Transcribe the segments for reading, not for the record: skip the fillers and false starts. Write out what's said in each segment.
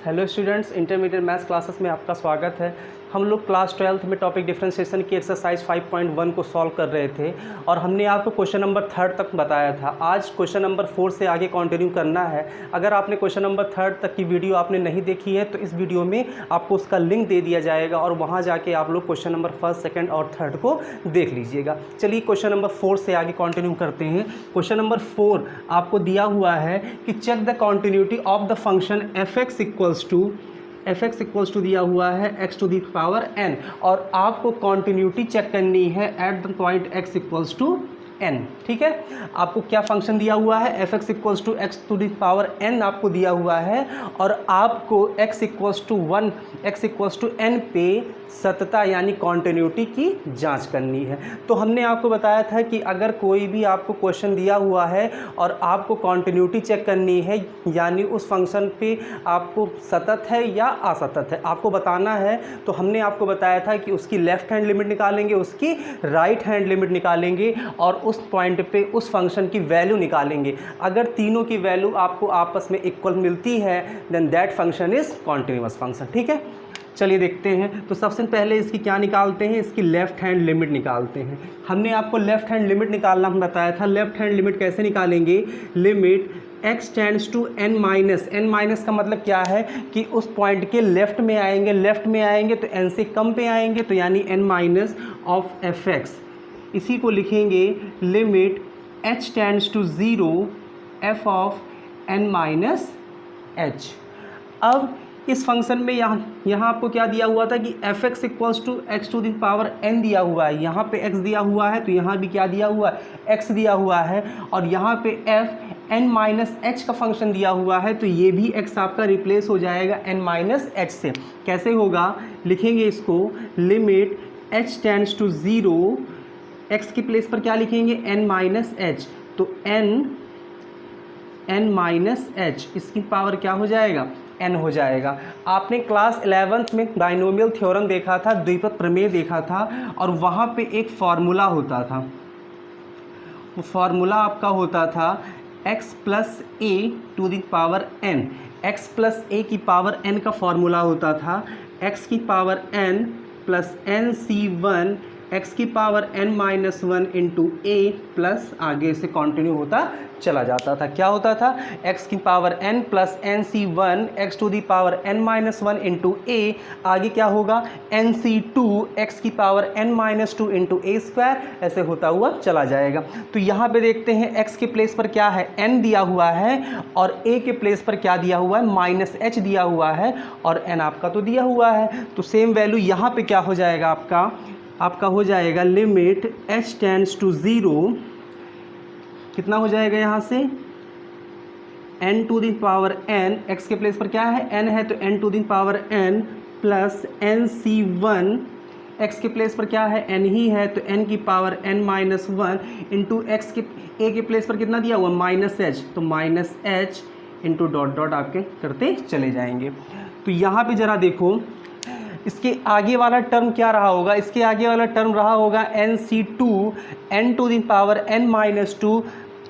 Hello students, intermediate maths classes में आपका स्वागत है। हम लोग क्लास 12th में टॉपिक डिफरेंशिएशन की एक्सरसाइज 5.1 को सॉल्व कर रहे थे और हमने आपको क्वेश्चन नंबर 3 तक बताया था। आज क्वेश्चन नंबर 4 से आगे कंटिन्यू करना है। अगर आपने क्वेश्चन नंबर 3 तक की वीडियो आपने नहीं देखी है तो इस वीडियो में आपको उसका लिंक दे दिया जाएगा और वहाँ जाके आप लोग क्वेश्चन नंबर 1, 2 और 3 को देख लीजिएगा। चलिए क्वेश्चन नंबर 4 से आगे कंटिन्यू करते हैं। क्वेश्चन नंबर 4 आपको दिया हुआ है कि check the continuity of the function f x equals to दिया हुआ है x to the power n और आपको कॉन्टिन्यूटी चेक करनी है at the point x equals to n. ठीक है, आपको क्या फंक्शन दिया हुआ है, f x equals to x to the power n आपको दिया हुआ है और आपको x equals to 1 x equals to n पे सतता यानी कॉन्टिन्यूटी की जांच करनी है। तो हमने आपको बताया था कि अगर कोई भी आपको क्वेश्चन दिया हुआ है और आपको कॉन्टिन्यूटी चेक करनी है यानी उस फंक्शन पे आपको सतत है या असतत है आपको बताना है, तो हमने आपको बताया था कि उसकी लेफ्ट हैंड लिमिट निकालेंगे, उसकी राइट हैंड लिमिट निकालेंगे और उस पॉइंट पे उस फंक्शन की वैल्यू निकालेंगे। अगर तीनों की वैल्यू आपको आपस में इक्वल मिलती है then that function is continuous function. ठीक है, चलिए देखते हैं। तो सबसे पहले इसकी क्या निकालते हैं, इसकी लेफ़्ट हैंड लिमिट निकालते हैं। हमने आपको लेफ़्ट हैंड लिमिट निकालना बताया था। लेफ़्ट हैंड लिमिट कैसे निकालेंगे, limit x tends to n minus का मतलब क्या है कि उस पॉइंट के लेफ़्ट में आएंगे तो n से कम पे आएंगे तो यानी n minus of f x. इसी को लिखेंगे limit h tends to 0 f of n minus h। अब इस फंक्शन में यहाँ आपको क्या दिया हुआ था कि f x equals to x to the power n दिया हुआ है। यहाँ पे x दिया हुआ है तो यहाँ भी क्या दिया हुआ है, x दिया हुआ है और यहाँ पे f n माइनस एच का फंक्शन दिया हुआ है तो ये भी x आपका रिप्लेस हो जाएगा n माइनस एच से। कैसे होगा, लिखेंगे इसको limit h tends to 0 x की प्लेस पर क्या लिखेंगे n माइनस एच तो n माइनस एच, इसकी पावर क्या हो जाएगा, n हो जाएगा। आपने क्लास 11th में बाइनोमियल थ्योरम देखा था, द्विपद प्रमेय देखा था और वहाँ पे एक फार्मूला होता था। वो फार्मूला आपका होता था x plus A to the power n। x plus A की पावर n का फार्मूला होता था x की power n plus n C 1 x की power n minus 1 into A plus आगे से कंटिन्यू होता चला जाता था। क्या होता था, x की power n plus n C 1 x to the power n minus 1 into A, आगे क्या होगा एन सी 2 एक्स की power n minus 2 into A square, ऐसे होता हुआ चला जाएगा। तो यहाँ पे देखते हैं x के प्लेस पर क्या है, n दिया हुआ है और a के प्लेस पर क्या दिया हुआ है, माइनस h दिया हुआ है और n आपका तो दिया हुआ है। तो सेम वैल्यू यहाँ पे क्या हो जाएगा, आपका हो जाएगा लिमिट h टेंड्स टू 0, कितना हो जाएगा यहाँ से n to the power n, x के प्लेस पर क्या है n है तो n to the power n plus n C 1 x के प्लेस पर क्या है n ही है तो n की power n minus 1 into x के a के प्लेस पर कितना दिया हुआ माइनस h तो minus h into dot dot आपके करते चले जाएंगे। तो यहाँ पे ज़रा देखो इसके आगे वाला टर्म क्या रहा होगा, इसके आगे वाला टर्म रहा होगा n C 2 n to the power n minus 2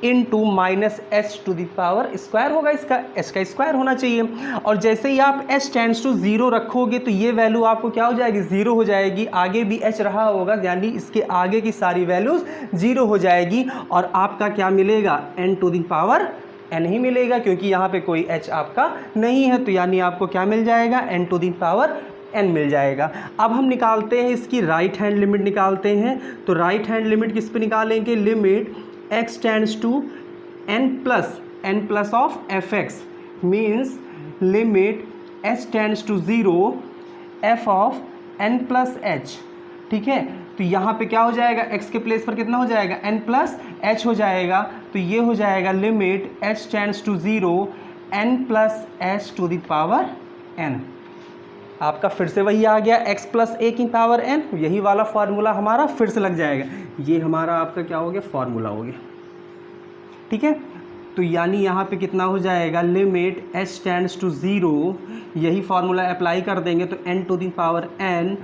into minus h to the power square होगा, इसका एच का स्क्वायर होना चाहिए। और जैसे ही आप h टेंड्स टू 0 रखोगे तो ये वैल्यू आपको क्या हो जाएगी, 0 हो जाएगी। आगे भी h रहा होगा यानी इसके आगे की सारी वैल्यूज़ 0 हो जाएगी और आपका क्या मिलेगा, n to the power n ही मिलेगा क्योंकि यहाँ पे कोई h आपका नहीं है तो यानी आपको क्या मिल जाएगा, n to the power n मिल जाएगा। अब हम निकालते हैं इसकी राइट हैंड लिमिट निकालते हैं। तो राइट हैंड लिमिट किस पे निकालेंगे, limit x tends to n plus of f x means limit h tends to 0 f of n plus h। ठीक है, तो यहाँ पे क्या हो जाएगा, x के प्लेस पर कितना हो जाएगा n प्लस h हो जाएगा तो ये हो जाएगा limit h tends to 0 n plus h to the power n। आपका फिर से वही आ गया x प्लस ए की पावर n, यही वाला फार्मूला हमारा फिर से लग जाएगा। ये हमारा आपका क्या हो गया, फार्मूला हो गया। ठीक है, तो यानी यहाँ पे कितना हो जाएगा, लिमिट h टेंड्स टू 0, यही फार्मूला अप्लाई कर देंगे तो n to the power n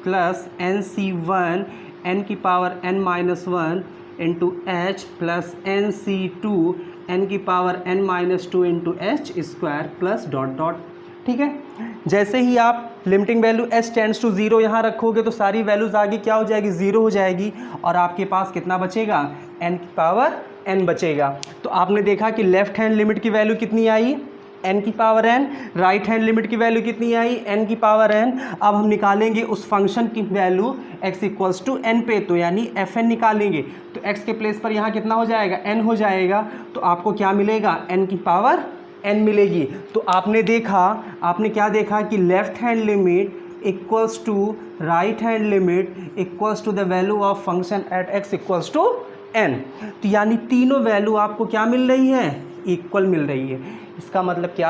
plus n C 1 n की power n minus 1 into h plus n C 2 n की power n minus 2 into h square plus dot dot ठीक है। जैसे ही आप limiting value s tends to 0 यहाँ रखोगे तो सारी वैल्यूज़ आगे क्या हो जाएगी, 0 हो जाएगी, और आपके पास कितना बचेगा, n की पावर n बचेगा। तो आपने देखा कि लेफ्ट हैंड लिमिट की वैल्यू कितनी आई, n की power n, right hand limit की वैल्यू कितनी आई, n की पावर n। अब हम निकालेंगे उस फंक्शन की value x equals to n पे, तो यानी fn निकालेंगे, तो x के प्लेस पर यहाँ कितना हो जाएगा, n हो जाएगा, तो आपको क्या मिलेगा, n की पावर n मिलेगी। तो आपने क्या देखा कि left hand limit equals to right hand limit equals to the value of function at x equals to n। तो यानी तीनों वैल्यू आपको क्या मिल रही है, इक्वल मिल रही है। इसका मतलब क्या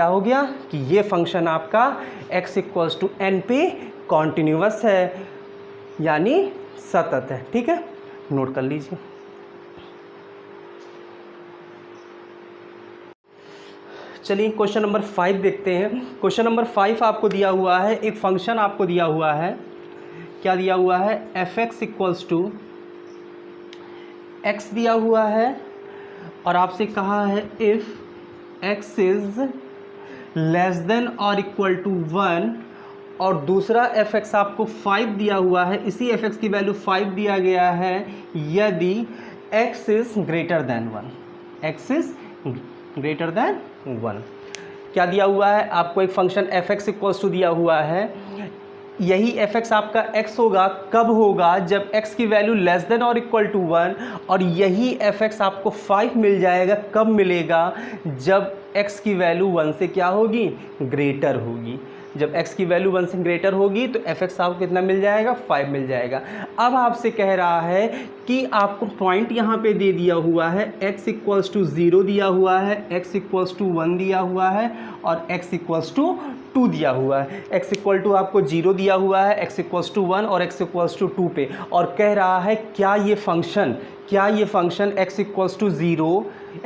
हो गया, कि ये फंक्शन आपका x इक्वल्स टू n पे कॉन्टिन्यूअस है, यानी सतत है। ठीक है, नोट कर लीजिए। चलिए क्वेश्चन नंबर 5 देखते हैं। क्वेश्चन नंबर 5 आपको दिया हुआ है, एक फंक्शन आपको दिया हुआ है, क्या दिया हुआ है, f(x) इक्वल्स टू x दिया हुआ है, और आपसे कहा है if x is less than और इक्वल टू 1, और दूसरा f(x) आपको 5 दिया हुआ है, इसी f(x) की वैल्यू 5 दिया गया है यदि x इज़ ग्रेटर देन 1। क्या दिया हुआ है आपको, एक फंक्शन f(x) इक्वल्स टू दिया हुआ है, यही f(x) आपका x होगा, कब होगा, जब x की वैल्यू लेस देन और इक्वल टू 1, और यही f(x) आपको 5 मिल जाएगा, कब मिलेगा, जब x की वैल्यू 1 से क्या होगी, ग्रेटर होगी। जब x की वैल्यू 1 से ग्रेटर होगी तो f(x) आपको कितना मिल जाएगा, 5 मिल जाएगा। अब आपसे कह रहा है कि आपको पॉइंट यहाँ पे दे दिया हुआ है, x इक्वल्स टू 0 दिया हुआ है, x इक्वल्स टू 1 दिया हुआ है, और x इक्वल्स टू 2 दिया हुआ है। x इक्वल टू आपको 0 दिया हुआ है, x इक्वल्स टू 1 और x इक्वल्स टू 2 पे, और कह रहा है क्या ये function x equals to 0,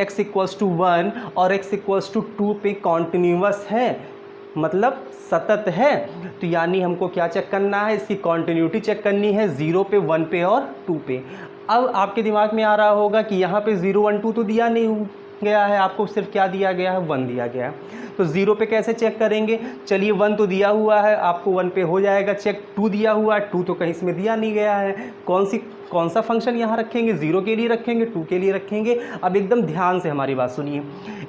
x equals to 1 और x इक्वल्स टू 2 पे कॉन्टिन्यूअस है, मतलब सतत है। तो यानी हमको क्या चेक करना है, इसकी कॉन्टिन्यूटी चेक करनी है 0 पे, 1 पे और 2 पे। अब आपके दिमाग में आ रहा होगा कि यहाँ पे 0 1 2 तो दिया नहीं गया है, आपको सिर्फ क्या दिया गया है, 1 दिया गया है, तो 0 पे कैसे चेक करेंगे। चलिए 1 तो दिया हुआ है, आपको 1 पे हो जाएगा चेक, 2 दिया हुआ है, 2 तो कहीं इसमें दिया नहीं गया है, कौन सा फंक्शन यहाँ रखेंगे, 0 के लिए रखेंगे, 2 के लिए रखेंगे। अब एकदम ध्यान से हमारी बात सुनिए,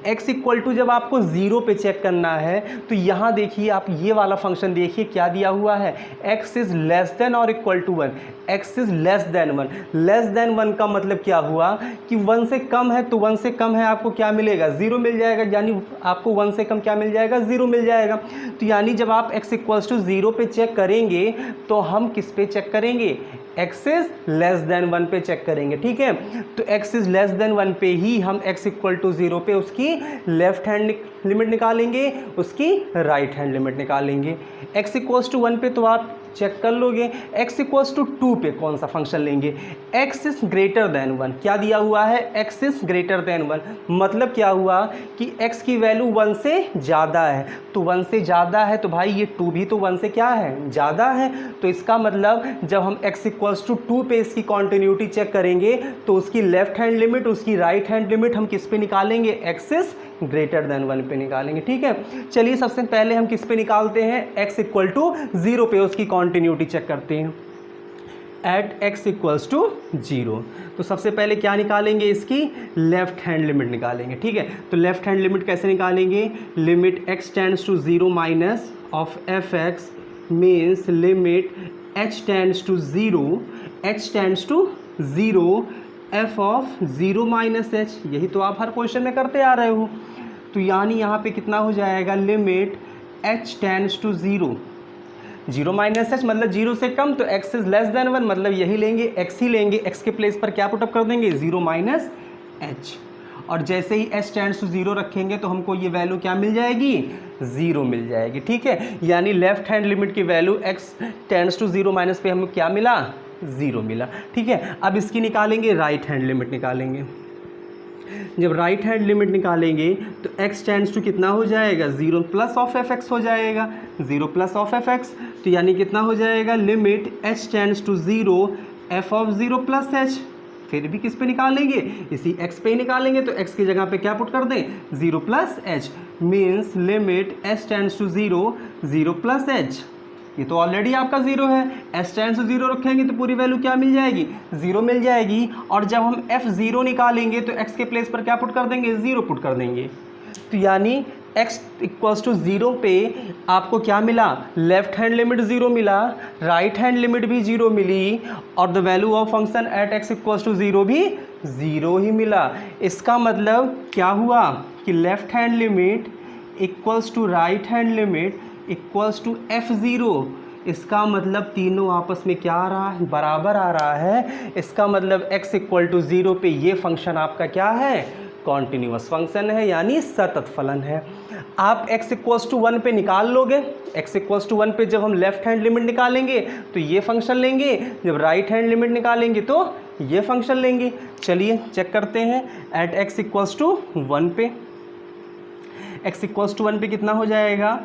x इक्वल टू जब आपको 0 पे चेक करना है तो यहाँ देखिए, आप ये वाला फंक्शन देखिए क्या दिया हुआ है, x इज़ लेस देन और equal to 1, x is less than 1। Less than 1 का मतलब क्या हुआ कि 1 से कम है, तो 1 से कम है आपको क्या मिलेगा, 0 मिल जाएगा, यानी आपको 1 से कम क्या मिल जाएगा, 0 मिल जाएगा। तो यानी जब आप x इक्वल्स टू 0 पे चेक करेंगे तो हम किस पे चेक करेंगे, x इज़ लेस देन 1 पे चेक करेंगे। ठीक है, तो x इज़ लेस देन 1 पे ही हम x इक्वल टू 0 पे उसकी लेफ्ट हैंड लिमिट निकालेंगे, उसकी राइट हैंड लिमिट निकालेंगे। x इक्वल्स टू 1 पे तो आप चेक कर लोगे, x इक्वल्स टू 2 पे कौन सा फंक्शन लेंगे, x इज़ ग्रेटर देन 1। क्या दिया हुआ है, x इज़ ग्रेटर देन 1, मतलब क्या हुआ कि x की वैल्यू 1 से ज़्यादा है, तो 1 से ज़्यादा है तो भाई ये 2 भी तो 1 से क्या है, ज़्यादा है। तो इसका मतलब जब हम x इक्वल्स टू 2 पे इसकी कॉन्टिन्यूटी चेक करेंगे तो उसकी लेफ्ट हैंड लिमिट, उसकी राइट हैंड लिमिट हम किस पे निकालेंगे, x इज़ ग्रेटर देन 1 पे निकालेंगे। ठीक है, चलिए सबसे पहले हम किस पे निकालते हैं, x इक्वल टू 0 पे उसकी कॉन्टिन्यूटी चेक करते हैं, एट x इक्वल्स टू 0। तो सबसे पहले क्या निकालेंगे, इसकी लेफ्ट हैंड लिमिट निकालेंगे। ठीक है, तो लेफ्ट हैंड लिमिट कैसे निकालेंगे, limit x tends to 0 minus of f(x) means limit h tends to 0 f of 0 minus h। यही तो आप हर क्वेश्चन में करते आ रहे हो। तो यानी यहाँ पे कितना हो जाएगा, limit h tends to 0 minus h मतलब 0 से कम, तो x इज़ लेस देन 1 मतलब यही लेंगे, x ही लेंगे, x के प्लेस पर क्या पुटअप कर देंगे, 0 माइनस h। और जैसे ही h टेंड्स टू 0 रखेंगे तो हमको ये वैल्यू क्या मिल जाएगी, 0 मिल जाएगी। ठीक है, यानी लेफ्ट हैंड लिमिट की value x tends to 0 minus पे हमें क्या मिला, 0 मिला। ठीक है, अब इसकी निकालेंगे राइट हैंड लिमिट निकालेंगे। जब राइट हैंड लिमिट निकालेंगे तो x टेंड्स टू कितना हो जाएगा, 0 प्लस ऑफ f(x) हो जाएगा, 0 प्लस ऑफ f(x), तो यानी कितना हो जाएगा, limit h tends to 0 f of 0 plus h। फिर भी किस पे निकालेंगे, इसी x पे ही निकालेंगे, तो x की जगह पे क्या पुट कर दें, 0 plus h। Means limit h tends to 0, 0 plus h, ये तो ऑलरेडी आपका 0 है, एच टेंड्स टू 0 रखेंगे तो पूरी वैल्यू क्या मिल जाएगी, 0 मिल जाएगी। और जब हम f0 निकालेंगे तो x के प्लेस पर क्या पुट कर देंगे, 0 पुट कर देंगे। तो यानी x इक्वल्स टू 0 पे आपको क्या मिला, लेफ्ट हैंड लिमिट 0 मिला, राइट हैंड लिमिट भी 0 मिली, और the value of function at x equals to 0 भी 0 ही मिला। इसका मतलब क्या हुआ कि left hand limit equals to right hand limit equals to f0। इसका मतलब तीनों आपस में क्या आ रहा है, बराबर आ रहा है। इसका मतलब x इक्वल टू 0 पे ये फंक्शन आपका क्या है, कॉन्टिन्यूअस फंक्शन है, यानी सतत फलन है। आप x इक्वल्स टू 1 पे निकाल लोगे, x इक्वल्स टू 1 पे जब हम लेफ्ट हैंड लिमिट निकालेंगे तो ये फंक्शन लेंगे, जब राइट हैंड लिमिट निकालेंगे तो ये फंक्शन लेंगे। चलिए चेक करते हैं एट x इक्वल्स टू 1 पे, x इक्वल्स टू 1 पे कितना हो जाएगा,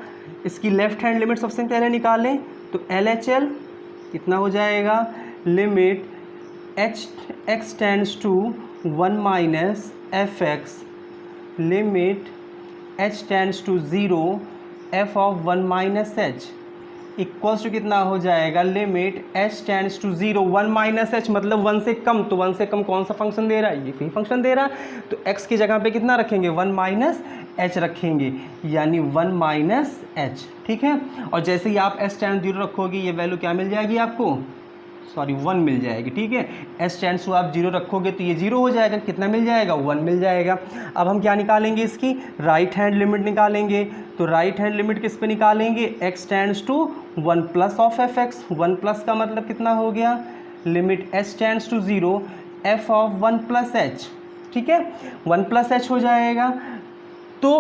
इसकी लेफ्ट हैंड लिमिट सबसे पहले निकालें तो LHL कितना हो जाएगा, limit x tends to 1 minus fx, limit h tends to 0 f of 1 minus h equals to कितना हो जाएगा, limit h tends to 0 1 minus h मतलब 1 से कम, तो 1 से कम कौन सा फंक्शन दे रहा है, ये भी फंक्शन दे रहा है। तो x की जगह पे कितना रखेंगे, 1 माइनस h रखेंगे, यानी 1 माइनस h, ठीक है। और जैसे ही आप h टेंड्स 0 रखोगे ये वैल्यू क्या मिल जाएगी आपको, 1 मिल जाएगी, ठीक है। h टेंड्स टू आप 0 रखोगे तो ये 0 हो जाएगा, कितना मिल जाएगा, 1 मिल जाएगा। अब हम क्या निकालेंगे, इसकी राइट हैंड लिमिट निकालेंगे। तो राइट हैंड लिमिट किस पे निकालेंगे, x tends to 1 plus of fx, 1 plus का मतलब कितना हो गया, limit h tends to 0 f of 1 plus h, ठीक है, 1 प्लस h हो जाएगा। तो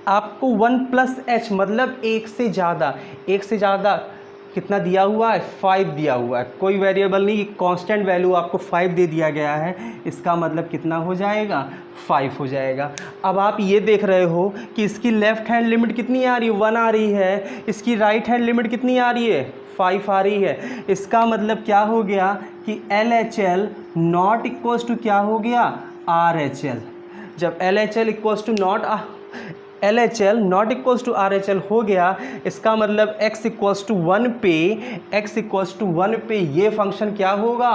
आपको 1 प्लस h मतलब एक से ज़्यादा कितना दिया हुआ है, 5 दिया हुआ है, कोई वेरिएबल नहीं, कांस्टेंट वैल्यू आपको 5 दे दिया गया है। इसका मतलब कितना हो जाएगा, 5 हो जाएगा। अब आप ये देख रहे हो कि इसकी लेफ्ट हैंड लिमिट कितनी आ रही है, 1 आ रही है, इसकी राइट हैंड लिमिट कितनी आ रही है, 5 आ रही है। इसका मतलब क्या हो गया कि LHL नॉट इक्वल्स टू क्या हो गया, RHL। जब LHL equals to LHL not equals to RHL हो गया, इसका मतलब x इक्वल्स टू 1 पे ये फंक्शन क्या होगा,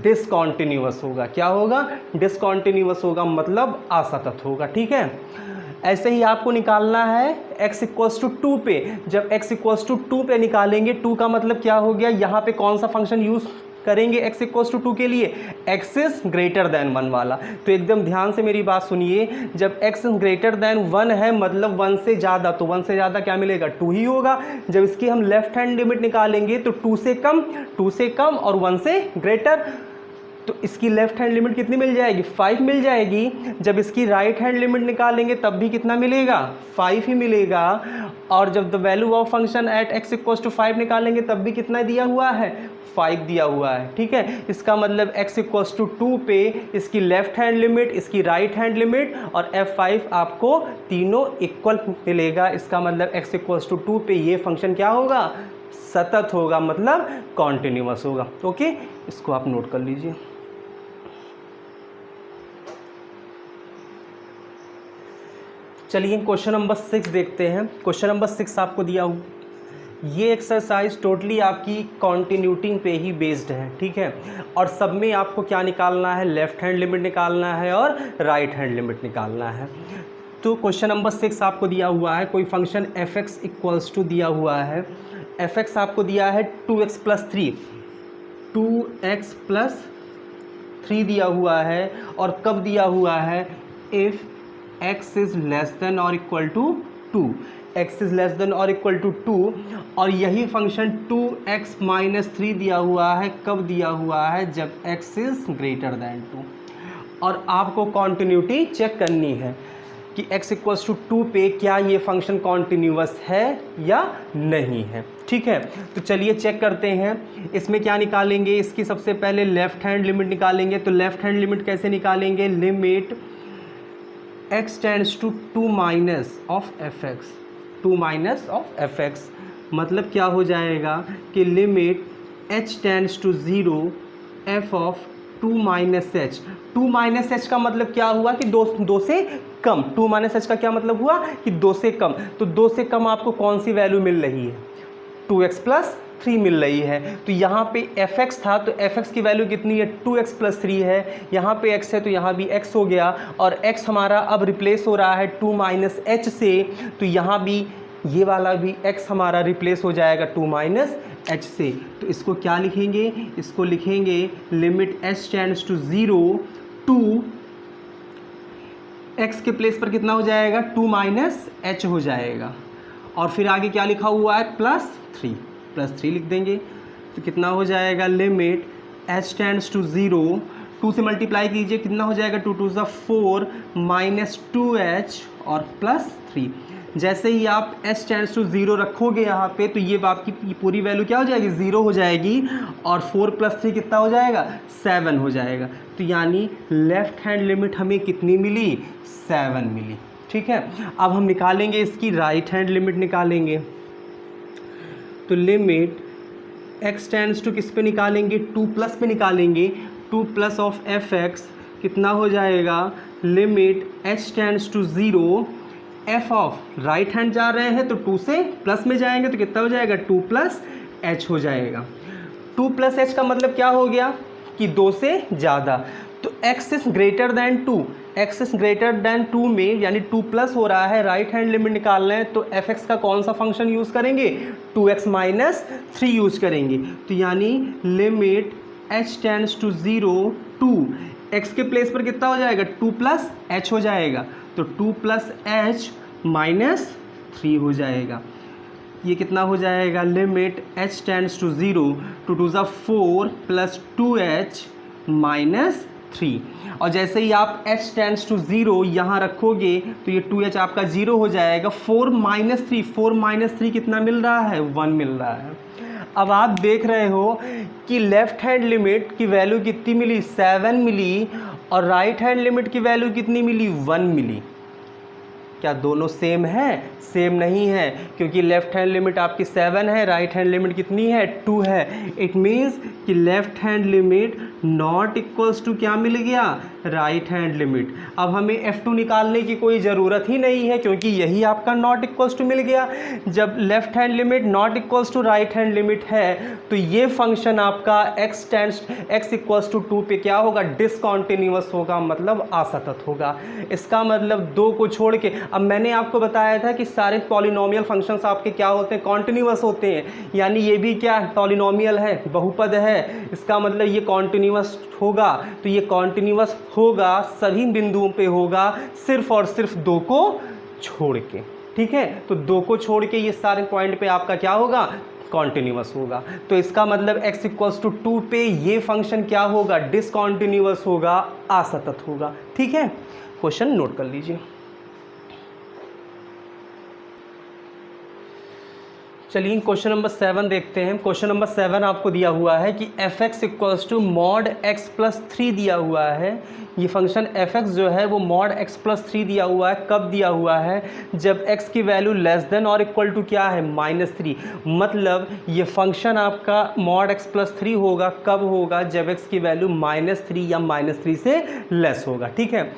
डिसकॉन्टिन्यूअस होगा। क्या होगा, डिसकॉन्टिन्यूअस होगा, मतलब असतत होगा, ठीक है। ऐसे ही आपको निकालना है x इक्वल्स टू 2 पे। जब x इक्वल्स टू 2 पे निकालेंगे, 2 का मतलब क्या हो गया, यहाँ पे कौन सा फंक्शन यूज़ करेंगे x इक्वल्स टू 2 के लिए, x इज ग्रेटर देन 1 वाला। तो एकदम ध्यान से मेरी बात सुनिए, जब x ग्रेटर देन 1 है मतलब 1 से ज़्यादा, तो 1 से ज़्यादा क्या मिलेगा, 2 ही होगा। जब इसकी हम लेफ्ट हैंड लिमिट निकालेंगे तो 2 से कम और 1 से ग्रेटर, तो इसकी लेफ्ट हैंड लिमिट कितनी मिल जाएगी, 5 मिल जाएगी। जब इसकी राइट हैंड लिमिट निकालेंगे तब भी कितना मिलेगा, 5 ही मिलेगा। और जब the value of function at x equals to 5 निकालेंगे तब भी कितना दिया हुआ है, 5 दिया हुआ है, ठीक है। इसका मतलब x इक्वल्स टू 2 पे इसकी लेफ्ट हैंड लिमिट, इसकी राइट हैंड लिमिट और f5 आपको तीनों इक्वल मिलेगा। इसका मतलब x इक्वल्स टू 2 पे ये फंक्शन क्या होगा, सतत होगा, मतलब कॉन्टिन्यूअस होगा। ओके, इसको आप नोट कर लीजिए। चलिए क्वेश्चन नंबर 6 देखते हैं। क्वेश्चन नंबर 6 आपको दिया हुआ, ये एक्सरसाइज टोटली आपकी कॉन्टिन्यूटी पे ही बेस्ड है, ठीक है। और सब में आपको क्या निकालना है, लेफ्ट हैंड लिमिट निकालना है और राइट हैंड लिमिट निकालना है। तो क्वेश्चन नंबर 6 आपको दिया हुआ है, कोई फंक्शन f(x) इक्वल्स टू दिया हुआ है, f(x) आपको दिया है 2x प्लस 3, 2x प्लस 3 दिया हुआ है। और कब दिया हुआ है, if x is less than और equal to 2, x is less than और इक्वल टू 2। और यही फंक्शन 2x माइनस 3 दिया हुआ है, कब दिया हुआ है, जब x इज़ ग्रेटर दैन 2। और आपको कॉन्टिन्यूटी चेक करनी है कि x इक्वल्स टू 2 पे क्या ये फंक्शन कॉन्टिन्यूअस है या नहीं है, ठीक है। तो चलिए चेक करते हैं। इसमें क्या निकालेंगे, इसकी सबसे पहले लेफ्ट हैंड लिमिट निकालेंगे। तो लेफ्ट हैंड लिमिट कैसे निकालेंगे, limit x tends to 2 minus of fx, 2 minus of fx मतलब क्या हो जाएगा कि limit h tends to 0 f of 2 minus h। 2 minus h का मतलब क्या हुआ कि दो से कम, 2 माइनस एच का क्या मतलब हुआ कि 2 से कम, तो 2 से कम आपको कौन सी वैल्यू मिल रही है, 2x प्लस 3 मिल रही है। तो यहाँ पे fx था तो fx की वैल्यू कितनी है, 2x प्लस 3 है, यहाँ पे x है तो यहाँ भी x हो गया, और x हमारा अब रिप्लेस हो रहा है 2 माइनस एच से, तो यहाँ भी ये वाला भी x हमारा रिप्लेस हो जाएगा 2 माइनस एच से। तो इसको क्या लिखेंगे, इसको लिखेंगे limit h tends to 0 to x के प्लेस पर कितना हो जाएगा, 2 माइनस एच हो जाएगा, और फिर आगे क्या लिखा हुआ है, प्लस 3 लिख देंगे। तो कितना हो जाएगा, लिमिट h टेंड्स टू 0, 2 से मल्टीप्लाई कीजिए कितना हो जाएगा, 2 2 4 माइनस 2h और प्लस 3। जैसे ही आप h टेंड्स टू 0 रखोगे यहाँ पे तो ये आपकी पूरी वैल्यू क्या हो जाएगी, 0 हो जाएगी, और 4 प्लस 3 कितना हो जाएगा, 7 हो जाएगा। तो यानी लेफ्ट हैंड लिमिट हमें कितनी मिली, 7 मिली। ठीक है, अब हम निकालेंगे इसकी राइट हैंड लिमिट निकालेंगे। तो लिमिट x टेंड्स टू किस पे निकालेंगे, 2 प्लस पे निकालेंगे, 2 प्लस ऑफ fx कितना हो जाएगा, limit h tends to 0, f of right hand जा रहे हैं तो 2 से प्लस में जाएंगे तो कितना हो जाएगा, 2 प्लस h हो जाएगा। 2 प्लस h का मतलब क्या हो गया कि 2 से ज़्यादा, तो x is greater than 2, x is greater than 2 में यानी 2 प्लस हो रहा है, राइट हैंड लिमिट निकाल रहे हैं, तो fx का कौन सा फंक्शन यूज़ करेंगे, 2x माइनस 3 यूज़ करेंगे। तो यानी limit h tends to 0 to x के प्लेस पर कितना हो जाएगा, 2 प्लस h हो जाएगा, तो 2 प्लस h माइनस 3 हो जाएगा। ये कितना हो जाएगा, limit h tends to 0, 2 2 4 plus 2h minus 3, और जैसे ही आप h टेंड्स टू 0 यहाँ रखोगे तो ये 2h आपका 0 हो जाएगा। 4 माइनस 3 कितना मिल रहा है, 1 मिल रहा है। अब आप देख रहे हो कि लेफ़्ट हैंड लिमिट की वैल्यू कितनी मिली, 7 मिली, और राइट हैंड लिमिट की वैल्यू कितनी मिली, 1 मिली। क्या दोनों सेम है, सेम नहीं है, क्योंकि लेफ़्ट हैंड लिमिट आपकी 7 है, राइट हैंड लिमिट कितनी है, 2 है। इट मीन्स कि left hand limit not equals to क्या मिल गया, राइट हैंड लिमिट। अब हमें F2 निकालने की कोई ज़रूरत ही नहीं है, क्योंकि यही आपका नॉट इक्वल्स टू मिल गया। जब left hand limit not equals to right hand limit है तो ये फंक्शन आपका x इक्वल्स टू 2 पे क्या होगा, डिसकॉन्टिन्यूअस होगा, मतलब असतत होगा। इसका मतलब 2 को छोड़ के, अब मैंने आपको बताया था कि सारे पॉलिनोमियल फंक्शंस आपके क्या होते हैं, कॉन्टिन्यूअस होते हैं, यानी ये भी क्या पॉलिनोमियल है, बहुपद है, इसका मतलब ये कॉन्टिन्यूअस होगा। तो ये कॉन्टिन्यूअस होगा, सभी बिंदुओं पे होगा, सिर्फ और सिर्फ 2 को छोड़ के। ठीक है, तो 2 को छोड़ के ये सारे पॉइंट पे आपका क्या होगा, कॉन्टिन्यूअस होगा। तो इसका मतलब x इक्वल्स टू 2 पे ये फंक्शन क्या होगा, डिसकॉन्टिन्यूअस होगा, असतत होगा। ठीक है, क्वेश्चन नोट कर लीजिए। चलिए क्वेश्चन नंबर 7 देखते हैं। क्वेश्चन नंबर 7 आपको दिया हुआ है कि fx equals to mod x plus 3 दिया हुआ है। ये फंक्शन fx जो है वो मॉड x प्लस 3 दिया हुआ है। कब दिया हुआ है, जब x की वैल्यू लेस देन और इक्वल टू क्या है, -3। मतलब ये फंक्शन आपका मॉड x प्लस 3 होगा, कब होगा, जब x की वैल्यू -3 या -3 से लेस होगा। ठीक है,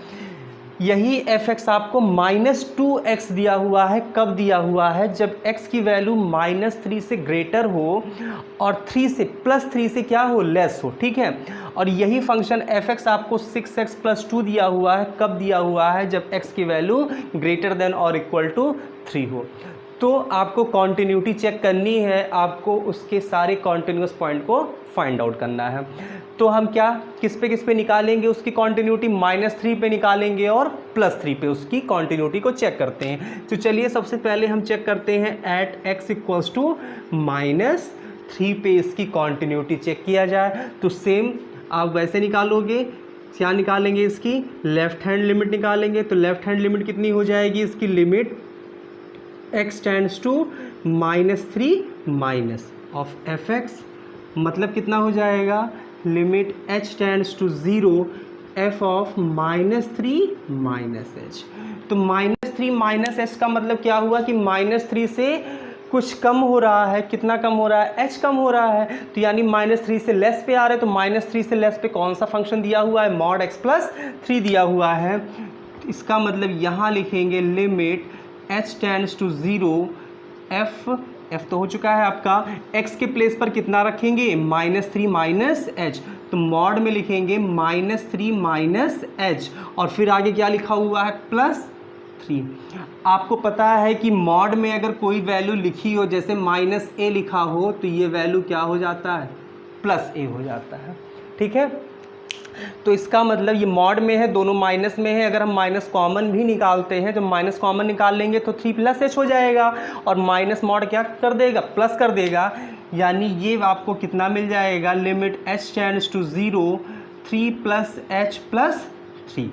यही fx आपको -2x दिया हुआ है। कब दिया हुआ है, जब x की वैल्यू -3 से ग्रेटर हो और 3 से क्या हो, लेस हो। ठीक है, और यही फंक्शन fx आपको 6x प्लस 2 दिया हुआ है। कब दिया हुआ है, जब x की वैल्यू ग्रेटर देन और इक्वल टू 3 हो। तो आपको कॉन्टिन्यूटी चेक करनी है, आपको उसके सारे कॉन्टिन्यूस पॉइंट को फाइंड आउट करना है। तो हम क्या किस पे निकालेंगे उसकी कॉन्टिन्यूटी, -3 पे निकालेंगे और +3 पे उसकी कॉन्टिन्यूटी को चेक करते हैं। तो चलिए सबसे पहले हम चेक करते हैं एट x इक्वल्स टू -3 पे इसकी कॉन्टिन्यूटी चेक किया जाए। तो सेम आप वैसे निकालोगे, क्या निकालेंगे, इसकी लेफ़्ट हैंड लिमिट निकालेंगे। तो लेफ़्ट हैंड लिमिट कितनी हो जाएगी, इसकी limit x tends to -3 minus of fx, मतलब कितना हो जाएगा, limit h tends to 0 f of -3 minus h। तो -3 माइनस h का मतलब क्या हुआ कि -3 से कुछ कम हो रहा है। कितना कम हो रहा है, h कम हो रहा है। तो यानी -3 से लेस पे आ रहे हैं। तो -3 से लेस पे कौन सा फंक्शन दिया हुआ है, मॉड x प्लस 3 दिया हुआ है। इसका मतलब यहाँ लिखेंगे limit h tends to 0 f तो हो चुका है आपका, x के प्लेस पर कितना रखेंगे -3 माइनस h, तो मॉड में लिखेंगे -3 माइनस h और फिर आगे क्या लिखा हुआ है +3। आपको पता है कि मॉड में अगर कोई वैल्यू लिखी हो जैसे -a लिखा हो तो ये वैल्यू क्या हो जाता है +a हो जाता है। ठीक है, तो इसका मतलब ये मॉड में है, दोनों माइनस में है, अगर हम माइनस कॉमन भी निकालते हैं तो माइनस कॉमन निकाल लेंगे तो 3 + h हो जाएगा और माइनस मॉड क्या कर देगा प्लस कर देगा, यानी ये आपको कितना मिल जाएगा limit h tends to 0 3 + h + 3।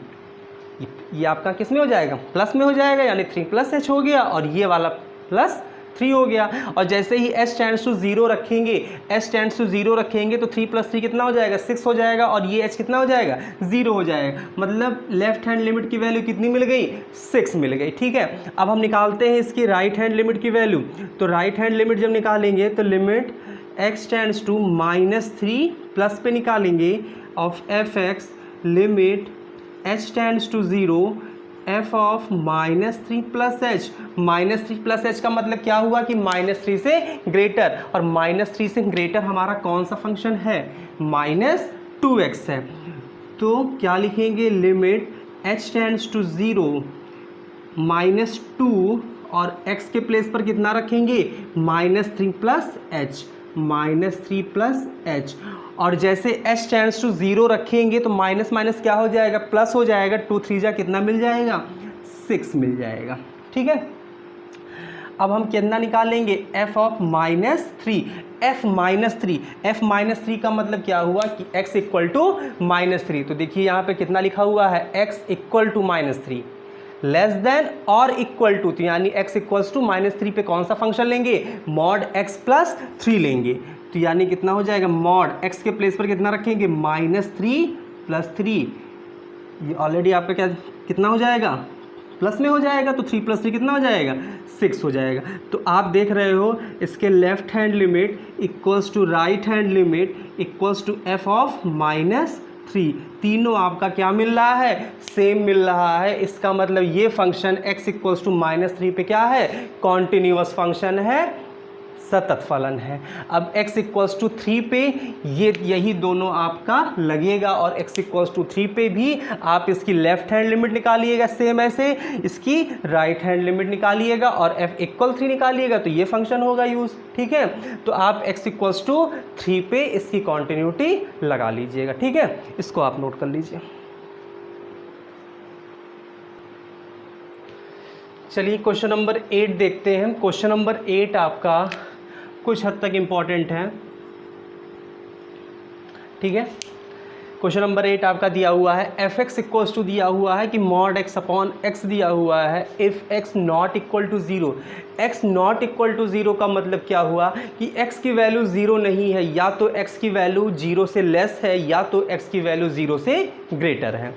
ये आपका किस में हो जाएगा प्लस में हो जाएगा, यानी 3 + h हो गया और ये वाला +3 हो गया। और जैसे ही h टेंड्स टू 0 रखेंगे, h टेंड्स टू 0 रखेंगे तो 3 + 3 कितना हो जाएगा 6 हो जाएगा और ये h कितना हो जाएगा 0 हो जाएगा, मतलब लेफ्ट हैंड लिमिट की वैल्यू कितनी मिल गई 6 मिल गई। ठीक है, अब हम निकालते हैं इसकी राइट हैंड लिमिट की वैल्यू। तो राइट हैंड लिमिट जब निकालेंगे तो limit x tends to -3 plus पे निकालेंगे of f(x) limit h tends to 0 f of -3 + h। -3 + h का मतलब क्या हुआ कि -3 से ग्रेटर, और -3 से ग्रेटर हमारा कौन सा फंक्शन है -2x है। तो क्या लिखेंगे लिमिट h टेंड्स टू 0 -2 और x के प्लेस पर कितना रखेंगे -3 + h और जैसे h टेंड्स टू 0 रखेंगे तो माइनस माइनस क्या हो जाएगा प्लस हो जाएगा, 2 3 जा कितना मिल जाएगा 6 मिल जाएगा। ठीक है, अब हम कितना निकालेंगे f ऑफ -3, f -3 का मतलब क्या हुआ कि x = -3। तो देखिए यहाँ पे कितना लिखा हुआ है x = -3 लेस देन और इक्वल टू, तो यानी x = -3 पे कौन सा फंक्शन लेंगे मॉड x + 3 लेंगे, तो यानी कितना हो जाएगा मॉड x के प्लेस पर कितना रखेंगे -3 + 3, ये ऑलरेडी आपका क्या कितना हो जाएगा प्लस में हो जाएगा, तो 3 + 3 कितना हो जाएगा 6 हो जाएगा। तो आप देख रहे हो इसके left hand limit equals to right hand limit equals to f of -3, तीनों आपका क्या मिल रहा है सेम मिल रहा है। इसका मतलब ये फंक्शन x = -3 पे क्या है कॉन्टिन्यूअस फंक्शन है, सतत फलन है। अब x = 3 पे ये यही दोनों आपका लगेगा और x = 3 पे भी आप इसकी लेफ्ट हैंड लिमिट निकालिएगा सेम ऐसे, इसकी राइट हैंड लिमिट निकालिएगा और f = 3 निकालिएगा तो ये फंक्शन होगा यूज़। ठीक है, तो आप x = 3 पे इसकी कॉन्टिन्यूटी लगा लीजिएगा। ठीक है, इसको आप नोट कर लीजिए। चलिए क्वेश्चन नंबर 8 देखते हैं। क्वेश्चन नंबर 8 आपका कुछ हद तक इम्पॉर्टेंट है। ठीक है, क्वेश्चन नंबर 8 आपका दिया हुआ है f(x) = दिया हुआ है कि mod x अपॉन x दिया हुआ है if x not equal to 0। x not equal to 0 का मतलब क्या हुआ कि x की वैल्यू 0 नहीं है, या तो x की वैल्यू 0 से लेस है या तो x की वैल्यू 0 से ग्रेटर है।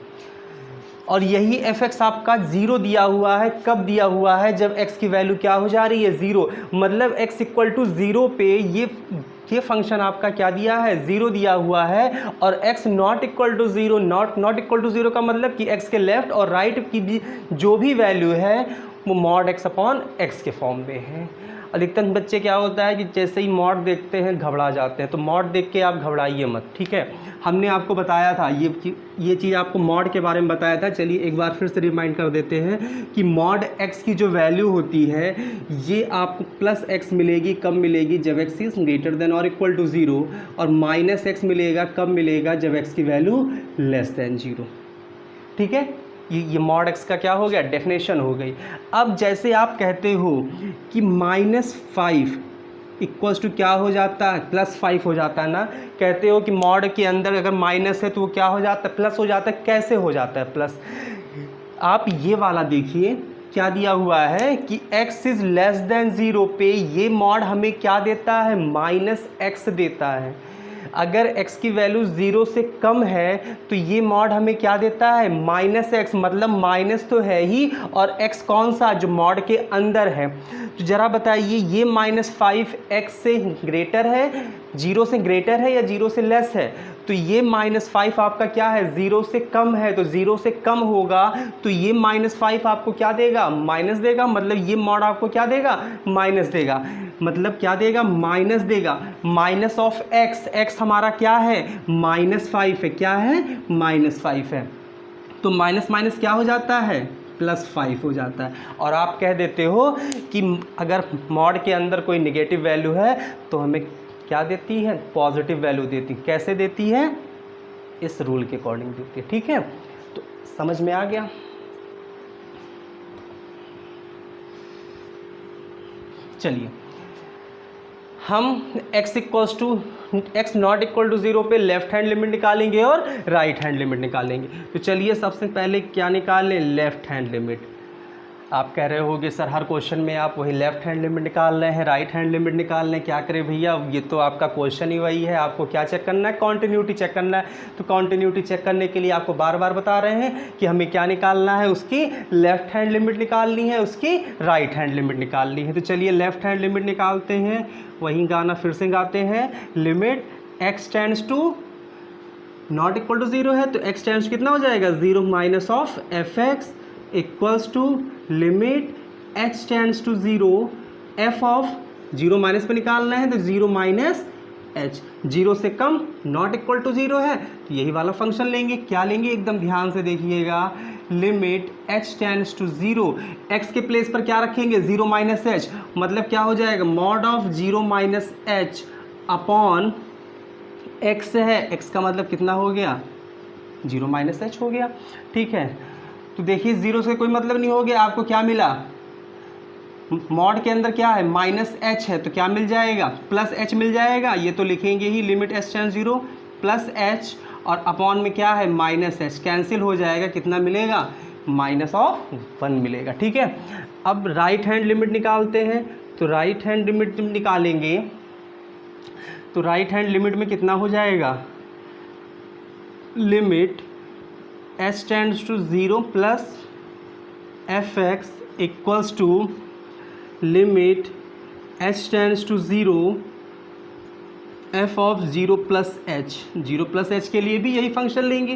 और यही f(x) आपका 0 दिया हुआ है, कब दिया हुआ है जब x की वैल्यू क्या हो जा रही है 0, मतलब x = 0 पे ये फंक्शन आपका क्या दिया है 0 दिया हुआ है। और x not equal to 0, not equal to 0 का मतलब कि x के लेफ़्ट और राइट की भी जो भी वैल्यू है वो mod x अपॉन x के फॉर्म में है। अधिकतर बच्चे क्या होता है कि जैसे ही मॉड देखते हैं घबरा जाते हैं, तो मॉड देख के आप घबराइए मत। ठीक है, हमने आपको बताया था ये चीज़ आपको मॉड के बारे में बताया था। चलिए एक बार फिर से रिमाइंड कर देते हैं कि मॉड x की जो वैल्यू होती है ये आपको +x मिलेगी, कब मिलेगी जब x इज़ ग्रेटर देन और इक्वल टू 0, और -x मिलेगा कब मिलेगा जब x की वैल्यू लेस देन 0। ठीक है, ये mod x का क्या हो गया डेफिनेशन हो गई। अब जैसे आप कहते हो कि -5 इक्वल्स टू क्या हो जाता है +5 हो जाता है ना, कहते हो कि मॉड के अंदर अगर माइनस है तो वो क्या हो जाता है प्लस हो जाता है। कैसे हो जाता है प्लस, आप ये वाला देखिए क्या दिया हुआ है कि x इज़ लेस देन 0 पे ये मॉड हमें क्या देता है -x देता है। अगर x की वैल्यू 0 से कम है तो ये मॉड हमें क्या देता है -x, मतलब माइनस तो है ही और x कौन सा जो मॉड के अंदर है। तो ज़रा बताइए ये -5x से ग्रेटर है, 0 से ग्रेटर है या 0 से लेस है? तो ये -5 आपका क्या है, 0 से कम है, तो 0 से कम होगा तो ये -5 आपको क्या देगा, माइनस देगा, मतलब ये मॉड आपको क्या देगा, माइनस देगा, मतलब क्या देगा, माइनस देगा, माइनस ऑफ x, x हमारा क्या है, -5 है, क्या है, -5 है, तो माइनस माइनस क्या हो जाता है, +5 हो जाता है। और आप कह देते हो कि अगर मॉड के अंदर कोई नेगेटिव वैल्यू है तो हमें क्या देती है, पॉजिटिव वैल्यू देती है। कैसे देती है, इस रूल के अकॉर्डिंग देती है, ठीक है। तो समझ में आ गया। चलिए हम x नॉट इक्वल टू 0 पे लेफ्ट हैंड लिमिट निकालेंगे और राइट हैंड लिमिट निकालेंगे। तो चलिए सबसे पहले क्या निकालें, लेफ्ट हैंड लिमिट। आप कह रहे होगे सर हर क्वेश्चन में आप वही लेफ्ट हैंड लिमिट निकाल रहे हैं, राइट हैंड लिमिट निकाल रहे हैं, क्या करें भैया, ये तो आपका क्वेश्चन ही वही है, आपको क्या चेक करना है, कॉन्टिन्यूटी चेक करना है। तो कॉन्टिन्यूटी चेक करने के लिए आपको बार बार बता रहे हैं कि हमें क्या निकालना है, उसकी लेफ्ट हैंड लिमिट निकालनी है, उसकी राइट हैंड लिमिट निकालनी है। तो चलिए लेफ्ट हैंड लिमिट निकालते हैं, वही गाना फिर से गाते हैं, limit x tends to not equal to 0 है तो x टेंड्स कितना हो जाएगा, 0 minus of fx equals to limit h tends to 0 f of 0 minus पे निकालना है तो 0 माइनस h, 0 से कम नॉट इक्वल टू 0 है तो यही वाला फंक्शन लेंगे। क्या लेंगे, एकदम ध्यान से देखिएगा, limit h tends to 0, x के प्लेस पर क्या रखेंगे, 0 माइनस h, मतलब क्या हो जाएगा, mod of 0 minus h upon x है, x का मतलब कितना हो गया, 0 माइनस h हो गया, ठीक है। तो देखिए 0 से कोई मतलब नहीं हो गया, आपको क्या मिला, मॉड के अंदर क्या है, माइनस h है तो क्या मिल जाएगा, प्लस h मिल जाएगा, ये तो लिखेंगे ही, limit h tends 0 plus h और अपॉन में क्या है, माइनस h, कैंसिल हो जाएगा, कितना मिलेगा, -1 मिलेगा, ठीक है। अब राइट हैंड लिमिट निकालते हैं, तो राइट हैंड लिमिट निकालेंगे तो राइट हैंड लिमिट में कितना हो जाएगा, limit h tends to 0 plus fx equals to limit h tends to 0 f of 0 plus h, 0 plus h के लिए भी यही फंक्शन लेंगे,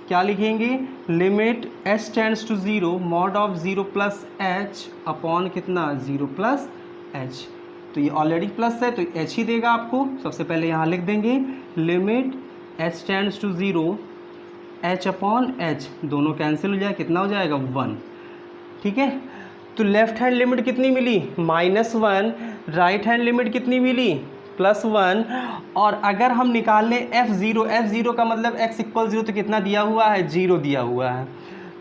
क्या लिखेंगे, limit h tends to 0 mod of 0 plus h upon कितना, 0 प्लस h, तो ये ऑलरेडी प्लस है तो h ही देगा आपको। सबसे पहले यहाँ लिख देंगे limit h tends to 0 h upon h, दोनों कैंसिल हो जाए, कितना हो जाएगा, 1, ठीक है। तो लेफ्ट हैंड लिमिट कितनी मिली, -1, राइट हैंड लिमिट कितनी मिली, +1, और अगर हम निकाल लें f0 का मतलब x इक्वल 0 तो कितना दिया हुआ है, 0 दिया हुआ है।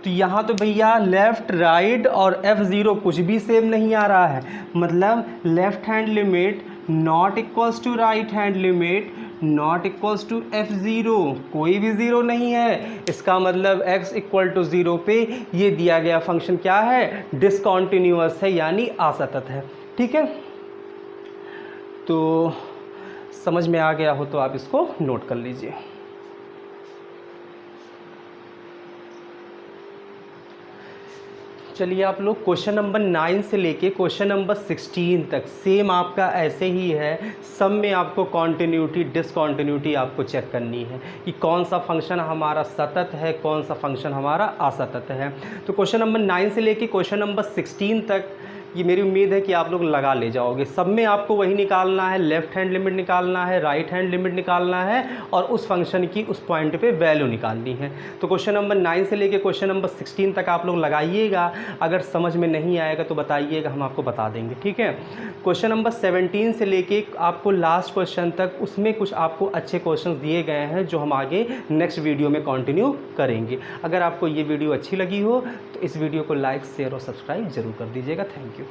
तो यहाँ तो भैया लेफ़्ट राइट और f0 कुछ भी सेम नहीं आ रहा है, मतलब left hand limit not equals to right hand limit not equals to f0, कोई भी 0 नहीं है, इसका मतलब x इक्वल टू 0 पे ये दिया गया फंक्शन क्या है, डिसकॉन्टिन्यूअस है, यानी असतत है, ठीक है। तो समझ में आ गया हो तो आप इसको नोट कर लीजिए। चलिए आप लोग क्वेश्चन नंबर 9 से लेके क्वेश्चन नंबर 16 तक सेम आपका ऐसे ही है, सब में आपको कॉन्टिन्यूटी डिसकॉन्टिन्यूटी आपको चेक करनी है कि कौन सा फंक्शन हमारा सतत है, कौन सा फंक्शन हमारा असतत है। तो क्वेश्चन नंबर 9 से लेके क्वेश्चन नंबर 16 तक ये मेरी उम्मीद है कि आप लोग लगा ले जाओगे। सब में आपको वही निकालना है, लेफ़्ट हैंड लिमिट निकालना है, राइट हैंड लिमिट निकालना है और उस फंक्शन की उस पॉइंट पे वैल्यू निकालनी है। तो क्वेश्चन नंबर 9 से लेके क्वेश्चन नंबर 16 तक आप लोग लगाइएगा, अगर समझ में नहीं आएगा तो बताइएगा, हम आपको बता देंगे, ठीक है। क्वेश्चन नंबर 17 से लेके आपको लास्ट क्वेश्चन तक उसमें कुछ आपको अच्छे क्वेश्चन दिए गए हैं जो हम आगे नेक्स्ट वीडियो में कंटिन्यू करेंगे। अगर आपको ये वीडियो अच्छी लगी हो तो इस वीडियो को लाइक शेयर और सब्सक्राइब जरूर कर दीजिएगा। Thank you.